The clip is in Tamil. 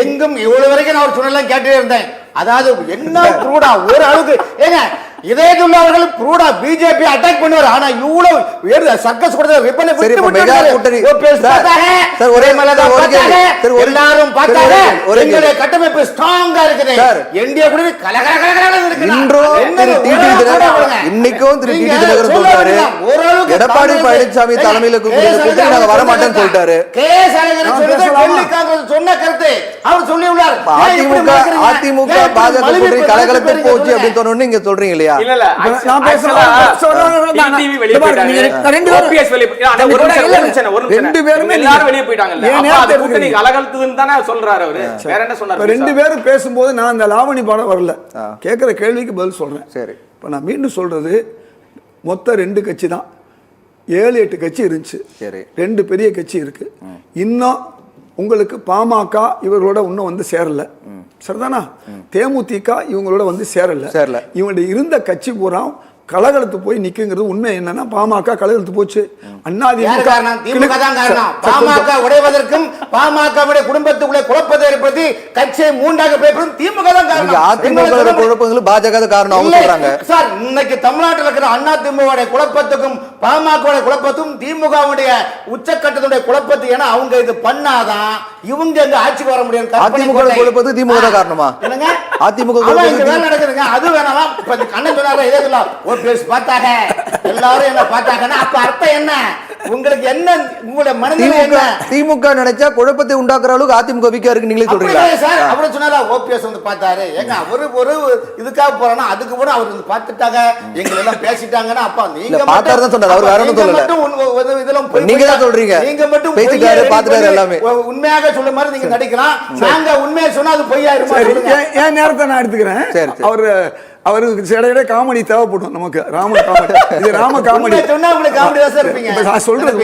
எங்கும் இவ்வளவு வரைக்கும் நான் ஒரு சொன்னெல்லாம் கேட்டே இருந்தேன். அதாவது என்ன ப்ரூடா ஒரு அளவுக்கு ஏங்க இதயத்துள்ள அவர்கள் ப்ரூடா பிஜேபி அட்டாக் பண்ணுவார். ஆனா இவ்வளவு சர்க்கஸ் கொடுத்த ரிப்பனை விட்டு ஒரே எல்லாரும் பார்த்தாங்க. எங்களுடைய கட்டமைப்பு ஸ்ட்ராங்கா இருக்குது. என்டிஏ கூட கலகலகலகல இருக்குது. இன்னைக்கும் திரு டிடி தினகரன் சொல்றாரு எடப்பாடி பழனிசாமி தலைமையில கூட்டணி நாங்க வர மாட்டேன்னு சொல்லிட்டாரு. கேஎஸ் அழகிரி சொன்ன கருத்து அவர் சொல்லி உள்ளார். அதிமுக பாஜக கூட்டணி கலகலத்து போச்சு அப்படின்னு சொன்னோன்னு நீங்க சொல்றீங்க இல்லையா? இல்ல இல்ல நான் பேசுறேன். டிவி வெளிய போயிட்டாங்க. ஓபிஎஸ் வெளிய ரெண்டு பேரும் எல்லாரும் வெளிய போயிட்டாங்க. அப்ப கூட்டணி கலகலத்துன்னு தானே சொல்றாரு அவரு. வேற என்ன சொன்னாரு? ரெண்டு பேரும் பேசும்போது நான் அந்த லாவணி பாடம் வரல. கேக்குற கேள்விக்கு பதில் சொல்றேன். சரி. இப்ப நான் மீண்டும் சொல்றது மொத்தம் 2 கட்சி தான். 7-8 கட்சி இருந்துச்சு. சரி. 2 பெரிய கட்சி இருக்கு. இன்னும் உங்களுக்கு பாமக இவர்களோட இன்னும் வந்து சேரல. சரிதானா? தேமுதிக இவங்களோட வந்து சேரல. இவங்களுடைய இருந்த கட்சி பூரா கலகலத்து போய் நிக்குங்கிறது உண்மை. என்னன்னா பாமக கலகலத்து போச்சு. பாமக உடைவதற்கும் பாமக குடும்பத்துக்குள்ளே குழப்பத்தை ஏற்படுத்தி கட்சியை மூன்றாக பேசும் திமுக தான் காரணம். அதிமுக குழப்பங்களுக்கு பாஜக காரணம் அவங்க சொல்றாங்க. சார் இன்னைக்கு தமிழ்நாட்டில் இருக்கிற அதிமுக குழப்பத்துக்கும் பாமக குழப்பத்துக்கும் திமுகவுடைய உச்சக்கட்டத்துடைய குழப்பத்தை ஏன்னா அவங்க இது பண்ணாதான் இவங்க இந்த ஆட்சிக்கு வர முடியும். அதிமுக குழப்பத்துக்கு திமுக தான் காரணமா? என்னங்க அதிமுக நடக்குதுங்க. அது வேணாம். கண்ணன் சொன்னாங்க இதே சொல்லலாம். பார்த்தாங்க எல்லாரும் என்ன பார்த்தாங்கன்னா அப்ப அர்த்தம் என்ன? உங்களுக்கு என்ன உங்களுடைய மனதில் என்ன? திமுக நினைச்சா குழப்பத்தை உண்டாக்குற அளவுக்கு அதிமுக வீக்கா இருக்கு நீங்களே சொல்றீங்க சார். அவரு சொன்னாரா ஓபிஎஸ் வந்து பார்த்தாரு. ஏங்க ஒரு இதுக்காக போறனா அதுக்கு கூட அவர் வந்து பார்த்துட்டாங்க. எங்களை எல்லாம் பேசிட்டாங்கன்னா அப்பா நீங்க பார்த்தாரு தான் சொன்னாரு. அவர் வேற ஒண்ணும் சொல்லல. இதெல்லாம் நீங்க தான் சொல்றீங்க. நீங்க மட்டும் பேசிட்டாரு பார்த்துட்டாரு எல்லாமே. உண்மையாக சொல்ற மாதிரி நீங்க நடிக்கலாம். நாங்க உண்மையை சொன்னா அது பொய்யாயிருமா? ஏன் நேரத்தை நான் எடுத்துக்கிறேன். அவருக்கு இடையிட காமெடி தேவைப்படும் நமக்கு. ராம காமெடி இது ராம காமெடி சொன்னா உங்களுக்கு காமெடி தான் சார் இருப்பீங்க. நான் சொல்றேன்